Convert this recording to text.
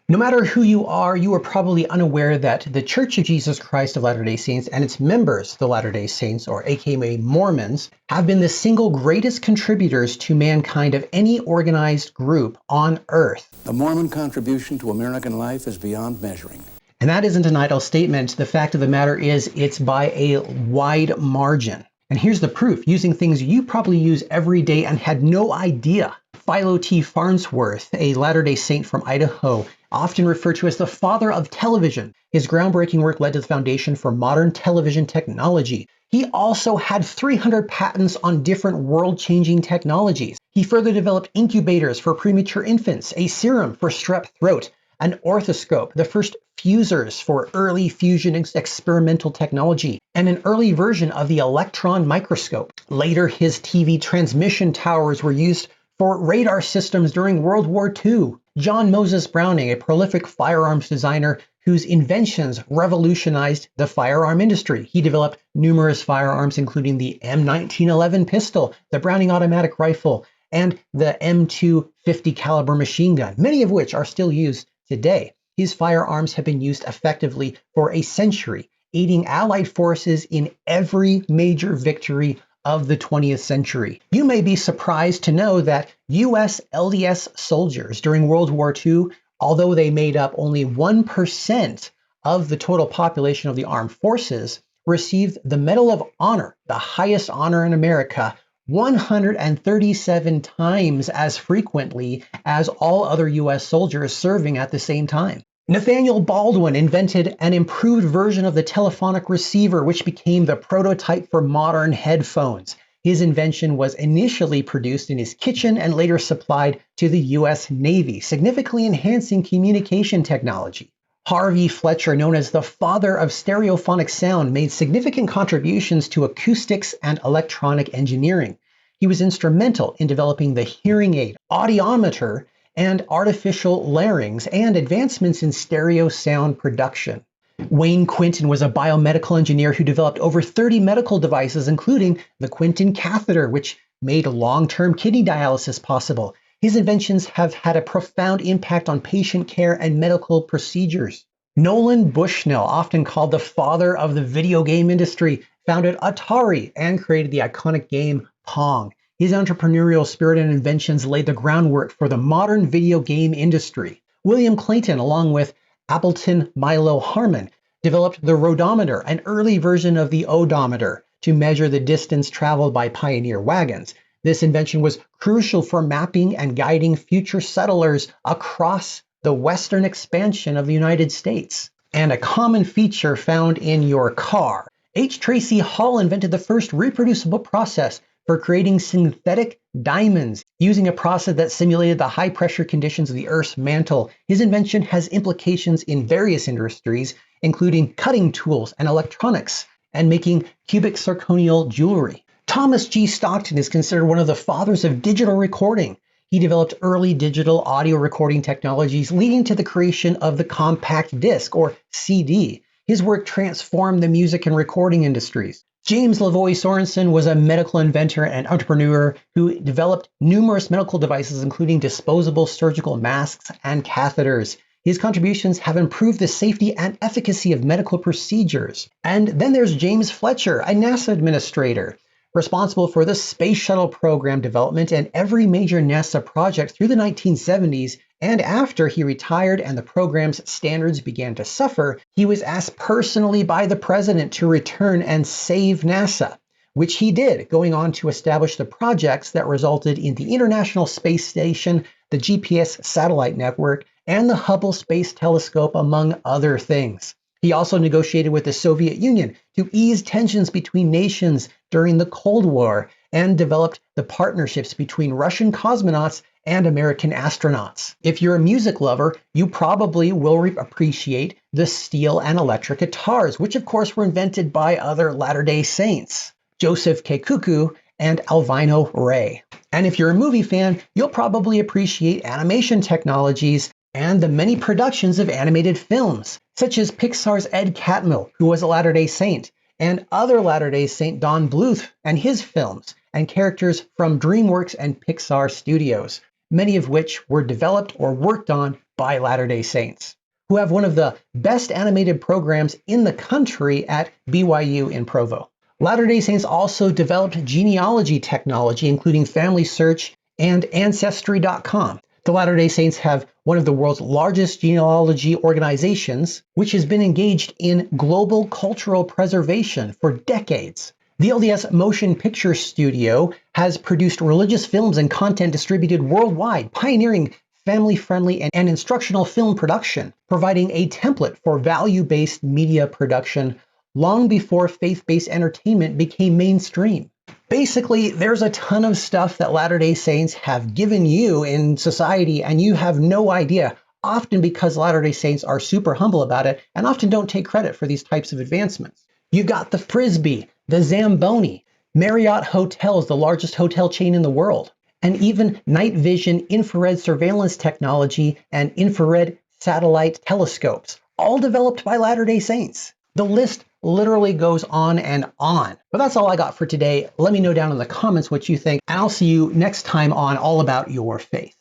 No matter who you are probably unaware that the Church of Jesus Christ of Latter-day Saints and its members, the Latter-day Saints, or aka Mormons, have been the single greatest contributors to mankind of any organized group on Earth. The Mormon contribution to American life is beyond measuring. And that isn't an idle statement. The fact of the matter is it's by a wide margin. And here's the proof, using things you probably use every day and had no idea. Philo T. Farnsworth, a Latter-day Saint from Idaho, often referred to as the father of television. His groundbreaking work led to the foundation for modern television technology. He also had 300 patents on different world-changing technologies. He further developed incubators for premature infants, a serum for strep throat, an orthoscope, the first fusers for early fusion experimental technology, and an early version of the electron microscope. Later, his TV transmission towers were used for radar systems during World War II. John Moses Browning, a prolific firearms designer whose inventions revolutionized the firearm industry. He developed numerous firearms, including the M1911 pistol, the Browning automatic rifle, and the M250 caliber machine gun, many of which are still used today. His firearms have been used effectively for a century, aiding Allied forces in every major victory of the 20th century. You may be surprised to know that US LDS soldiers during World War II, although they made up only 1% of the total population of the armed forces, received the Medal of Honor, the highest honor in America, 137 times as frequently as all other US soldiers serving at the same time. Nathaniel Baldwin invented an improved version of the telephonic receiver, which became the prototype for modern headphones. His invention was initially produced in his kitchen and later supplied to the US Navy, significantly enhancing communication technology. Harvey Fletcher, known as the father of stereophonic sound, made significant contributions to acoustics and electronic engineering. He was instrumental in developing the hearing aid, audiometer, and artificial larynx, and advancements in stereo sound production. Wayne Quinton was a biomedical engineer who developed over 30 medical devices, including the Quinton catheter, which made long-term kidney dialysis possible. His inventions have had a profound impact on patient care and medical procedures. Nolan Bushnell, often called the father of the video game industry, founded Atari and created the iconic game Pong. His entrepreneurial spirit and inventions laid the groundwork for the modern video game industry. William Clayton, along with Appleton Milo Harmon, developed the rodometer, an early version of the odometer, to measure the distance traveled by pioneer wagons. This invention was crucial for mapping and guiding future settlers across the western expansion of the United States. And a common feature found in your car. H. Tracy Hall invented the first reproducible process for creating synthetic diamonds using a process that simulated the high-pressure conditions of the Earth's mantle. His invention has implications in various industries, including cutting tools and electronics, and making cubic zirconial jewelry. Thomas G. Stockton is considered one of the fathers of digital recording. He developed early digital audio recording technologies, leading to the creation of the compact disc, or CD. His work transformed the music and recording industries. James Lavoie Sorensen was a medical inventor and entrepreneur who developed numerous medical devices, including disposable surgical masks and catheters. His contributions have improved the safety and efficacy of medical procedures. And then there's James Fletcher, a NASA administrator, responsible for the Space Shuttle program development and every major NASA project through the 1970s. And after he retired and the program's standards began to suffer, he was asked personally by the president to return and save NASA, which he did, going on to establish the projects that resulted in the International Space Station, the GPS satellite network, and the Hubble Space Telescope, among other things. He also negotiated with the Soviet Union to ease tensions between nations during the Cold War and developed the partnerships between Russian cosmonauts and American astronauts. If you're a music lover, you probably will appreciate the steel and electric guitars, which of course were invented by other Latter-day Saints, Joseph K. Cuckoo and Alvino Ray. And if you're a movie fan, you'll probably appreciate animation technologies and the many productions of animated films, such as Pixar's Ed Catmull, who was a Latter-day Saint, and other Latter-day Saint Don Bluth and his films, and characters from DreamWorks and Pixar Studios. many of which were developed or worked on by Latter-day Saints, who have one of the best animated programs in the country at BYU in Provo. Latter-day Saints also developed genealogy technology, including Family Search and Ancestry.com. The Latter-day Saints have one of the world's largest genealogy organizations, which has been engaged in global cultural preservation for decades. The LDS Motion Picture Studio has produced religious films and content distributed worldwide, pioneering family-friendly and instructional film production, providing a template for value-based media production long before faith-based entertainment became mainstream. Basically, there's a ton of stuff that Latter-day Saints have given you in society, and you have no idea, often because Latter-day Saints are super humble about it and often don't take credit for these types of advancements. You got the Frisbee, the Zamboni, Marriott Hotels, the largest hotel chain in the world, and even night vision infrared surveillance technology and infrared satellite telescopes, all developed by Latter-day Saints. The list literally goes on and on. But that's all I got for today. Let me know down in the comments what you think, and I'll see you next time on All About Your Faith.